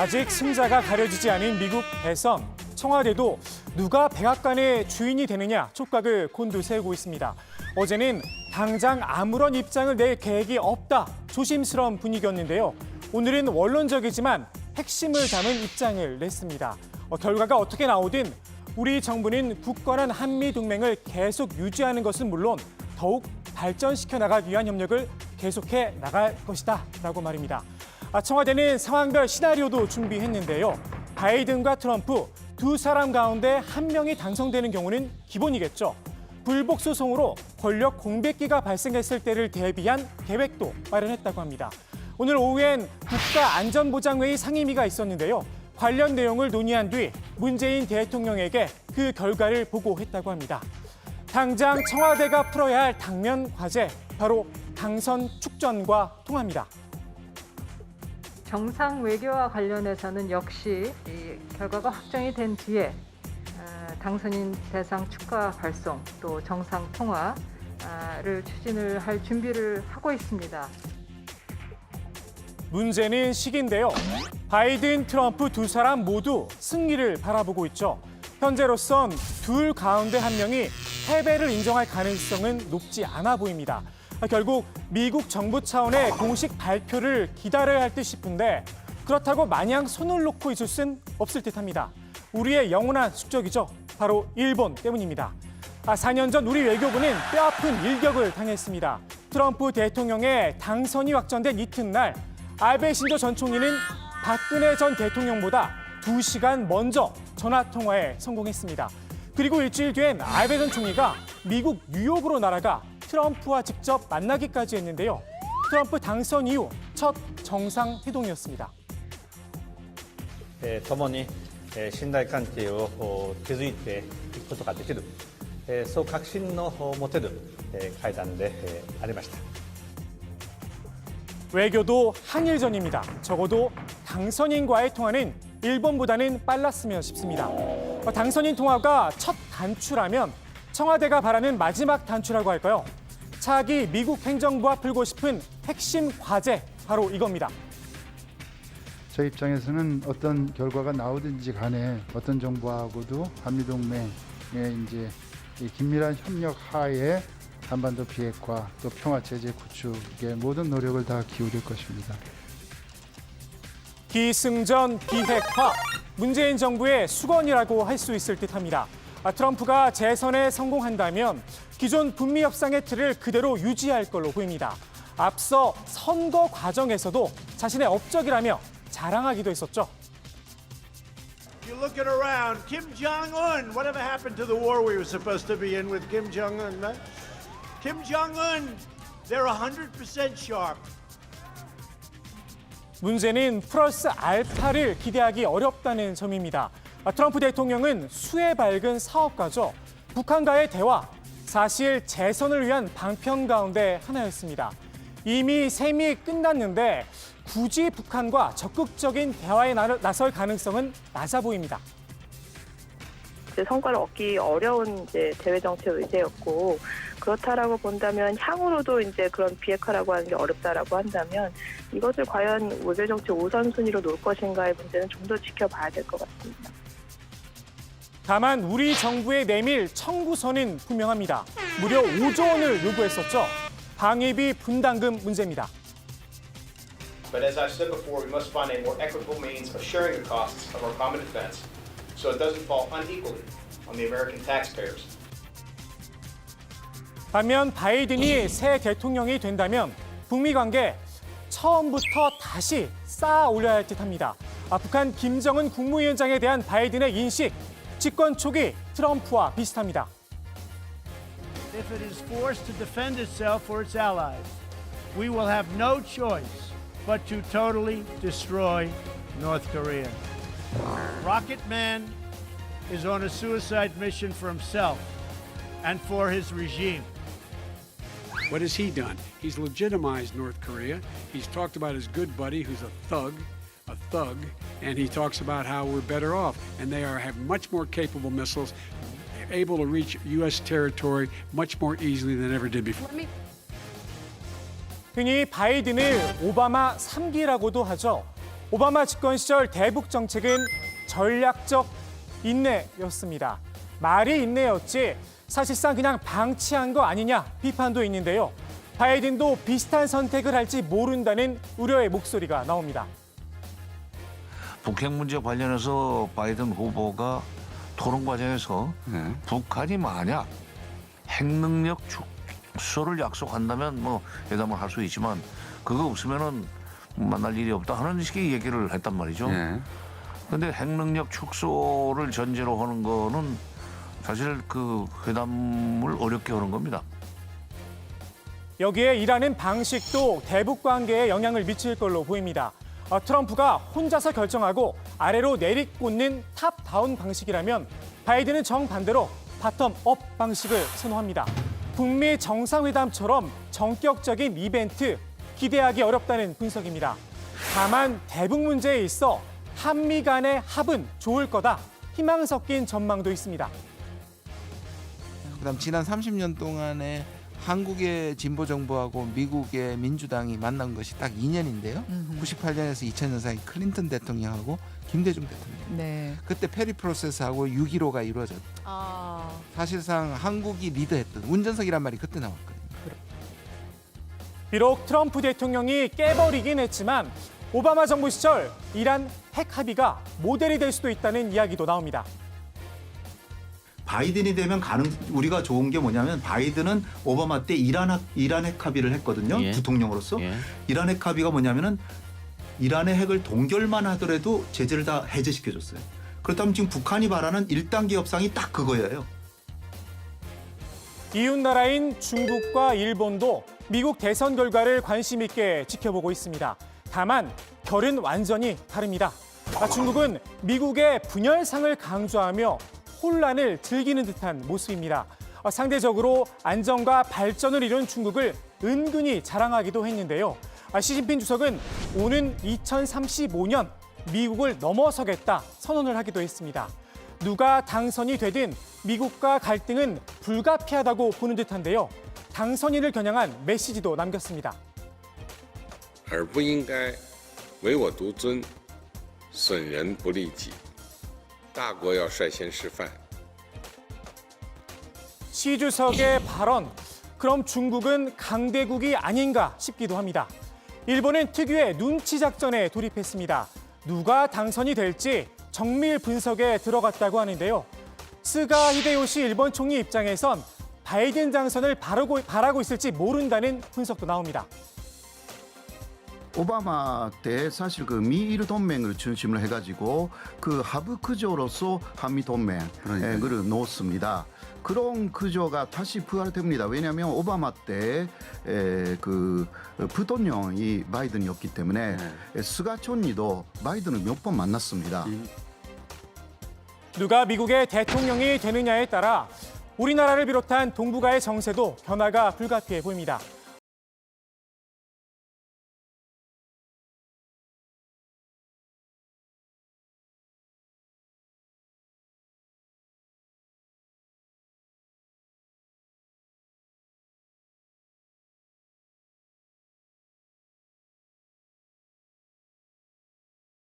아직 승자가 가려지지 않은 미국 대선. 청와대도 누가 백악관의 주인이 되느냐 촉각을 곤두세우고 있습니다. 어제는 당장 아무런 입장을 낼 계획이 없다. 조심스러운 분위기였는데요. 오늘은 원론적이지만 핵심을 담은 입장을 냈습니다. 결과가 어떻게 나오든 우리 정부는 굳건한 한미 동맹을 계속 유지하는 것은 물론 더욱 발전시켜 나가기 위한 협력을 계속해 나갈 것이다 라고 말입니다. 청와대는 상황별 시나리오도 준비했는데요. 바이든과 트럼프 두 사람 가운데 한 명이 당선되는 경우는 기본이겠죠. 불복 소송으로 권력 공백기가 발생했을 때를 대비한 계획도 마련했다고 합니다. 오늘 오후엔 국가안전보장회의 상임위가 있었는데요. 관련 내용을 논의한 뒤 문재인 대통령에게 그 결과를 보고했다고 합니다. 당장 청와대가 풀어야 할 당면 과제, 바로 당선 축전과 통합니다. 정상 외교와 관련해서는 역시 이 결과가 확정이 된 뒤에 당선인 대상 축하 발송 또 정상 통화를 추진을 할 준비를 하고 있습니다. 문제는 시기인데요. 바이든, 트럼프 두 사람 모두 승리를 바라보고 있죠. 현재로선 둘 가운데 한 명이 패배를 인정할 가능성은 높지 않아 보입니다. 결국 미국 정부 차원의 공식 발표를 기다려야 할 듯 싶은데 그렇다고 마냥 손을 놓고 있을 순 없을 듯합니다. 우리의 영원한 숙적이죠. 바로 일본 때문입니다. 4년 전 우리 외교부는 뼈아픈 일격을 당했습니다. 트럼프 대통령의 당선이 확정된 이튿날 아베 신조 전 총리는 박근혜 전 대통령보다 2시간 먼저 전화통화에 성공했습니다. 그리고 일주일 뒤엔 아베 전 총리가 미국 뉴욕으로 날아가 트럼프와 직접 만나기까지 했는데요. 트럼프 당선 이후 첫 정상회동이었습니다. 共に信頼関係を築いていくことができる、そう確信の持てる会談でありました。 외교도 한일전입니다. 적어도 당선인과의 통화는 일본보다는 빨랐으면 싶습니다. 당선인 통화가 첫 단추라면 청와대가 바라는 마지막 단추라고 할까요? 차기 미국 행정부와 풀고 싶은 핵심 과제, 바로 이겁니다. 저 입장에서는 어떤 결과가 나오든지 간에 어떤 정부하고도 한미동맹의 이제 이 긴밀한 협력 하에 한반도 비핵화 또 평화 체제 구축에 모든 노력을 다 기울일 것입니다. 기승전 비핵화, 문재인 정부의 수건이라고 할 수 있을 듯합니다. 트럼프가 재선에 성공한다면 기존 북미 협상의 틀을 그대로 유지할 걸로 보입니다. 앞서 선거 과정에서도 자신의 업적이라며 자랑하기도 했었죠. You look it around, Kim Jong-un, whatever happened to the war we were supposed to be in with Kim Jong-un, right? Kim Jong-un, they're 100% sharp. 문제는 플러스 알파를 기대하기 어렵다는 점입니다. 트럼프 대통령은 수에 밝은 사업가죠. 북한과의 대화, 사실 재선을 위한 방편 가운데 하나였습니다. 이미 셈이 끝났는데 굳이 북한과 적극적인 대화에 나설 가능성은 낮아 보입니다. 성과를 얻기 어려운 이제 대외 정책 의제였고 그렇다라고 본다면 향후로도 이제 그런 비핵화라고 하는 게 어렵다라고 한다면 이것을 과연 외교 정책 우선순위로 놓을 것인가의 문제는 좀 더 지켜봐야 될 것 같습니다. 다만 우리 정부에 내밀 청구서는 분명합니다. 무려 5조 원을 요구했었죠. 방위비 분담금 문제입니다. But as I've said before, we must find a more equitable means of sharing the costs of our common defense so it doesn't fall unequally on the American taxpayers. 반면 바이든이 새 대통령이 된다면 북미 관계 처음부터 다시 쌓아 올려야 할 듯합니다. 북한 김정은 국무위원장에 대한 바이든의 인식, 집권 초기 트럼프와 비슷합니다. If it is forced to defend itself or its allies, we will have no choice but to totally destroy North Korea. Rocket Man is on a suicide mission for himself and for his regime. What has he done? He's legitimized North Korea. He's talked about his good buddy who's a thug, and he talks about how we're better off, and they have much more capable missiles, able to reach U.S. territory much more easily than ever did before. 흔히 바이든을 오바마 3기라고도 하죠. 오바마 집권 시절 대북 정책은 전략적 인내였습니다. 말이 인내였지 사실상 그냥 방치한 거 아니냐 비판도 있는데요. 바이든도 비슷한 선택을 할지 모른다는 우려의 목소리가 나옵니다. 북핵 문제 관련해서 바이든 후보가 토론 과정에서 북한이 만약 핵능력 축소를 약속한다면 뭐 회담을 할 수 있지만 그거 없으면은 만날 일이 없다 하는 식의 얘기를 했단 말이죠. 그런데 핵능력 축소를 전제로 하는 거는 사실 그 회담을 어렵게 하는 겁니다. 여기에 일하는 방식도 대북 관계에 영향을 미칠 걸로 보입니다. 트럼프가 혼자서 결정하고 아래로 내리꽂는 탑다운 방식이라면 바이든은 정반대로 바텀업 방식을 선호합니다. 북미 정상회담처럼 전격적인 이벤트 기대하기 어렵다는 분석입니다. 다만 대북 문제에 있어 한미 간의 합은 좋을 거다. 희망 섞인 전망도 있습니다. 그다음 지난 30년 동안에 한국의 진보 정부하고 미국의 민주당이 만난 것이 딱 2년인데요. 98년에서 2000년 사이 클린턴 대통령하고 김대중 대통령. 네. 그때 페리 프로세스하고 6.15가 이루어졌죠. 사실상 한국이 리드했던 운전석이란 말이 그때 나왔거든요. 비록 트럼프 대통령이 깨버리긴 했지만 오바마 정부 시절 이란 핵 합의가 모델이 될 수도 있다는 이야기도 나옵니다. 바이든이 되면 우리가 좋은 게 뭐냐면 바이든은 오바마 때 이란 핵 합의를 했거든요. 부통령으로서. 이란 핵 합의가 뭐냐면은 이란의 핵을 동결만 하더라도 제재를 다 해제시켜줬어요. 그렇다면 지금 북한이 바라는 1단계 협상이 딱 그거예요. 이웃 나라인 중국과 일본도 미국 대선 결과를 관심 있게 지켜보고 있습니다. 다만 결은 완전히 다릅니다. 중국은 미국의 분열상을 강조하며 혼란을 즐기는 듯한 모습입니다. 상대적으로 안정과 발전을 이룬 중국을 은근히 자랑하기도 했는데요. 시진핑 주석은 오는 2035년 미국을 넘어서겠다 선언을 하기도 했습니다. 누가 당선이 되든 미국과 갈등은 불가피하다고 보는 듯한데요. 당선인을 겨냥한 메시지도 남겼습니다. 而不应该唯我独尊，损人不利己。大国要率先示范。 시 주석의 발언, 그럼 중국은 강대국이 아닌가 싶기도 합니다. 일본은 특유의 눈치 작전에 돌입했습니다. 누가 당선이 될지 정밀 분석에 들어갔다고 하는데요. 스가 히데요시 일본 총리 입장에선 바이든 당선을 바라고 있을지 모른다는 분석도 나옵니다. 오바마 때 사실 그 미일 동맹을 중심으로 해가지고 그 하부 구조로서 한미 동맹을 놓습니다. 그런 구조가 다시 부활됩니다. 왜냐하면 오바마 때 그 부통령이 바이든이었기 때문에 스가 총리도 바이든을 몇 번 만났습니다. 누가 미국의 대통령이 되느냐에 따라 우리나라를 비롯한 동북아의 정세도 변화가 불가피해 보입니다.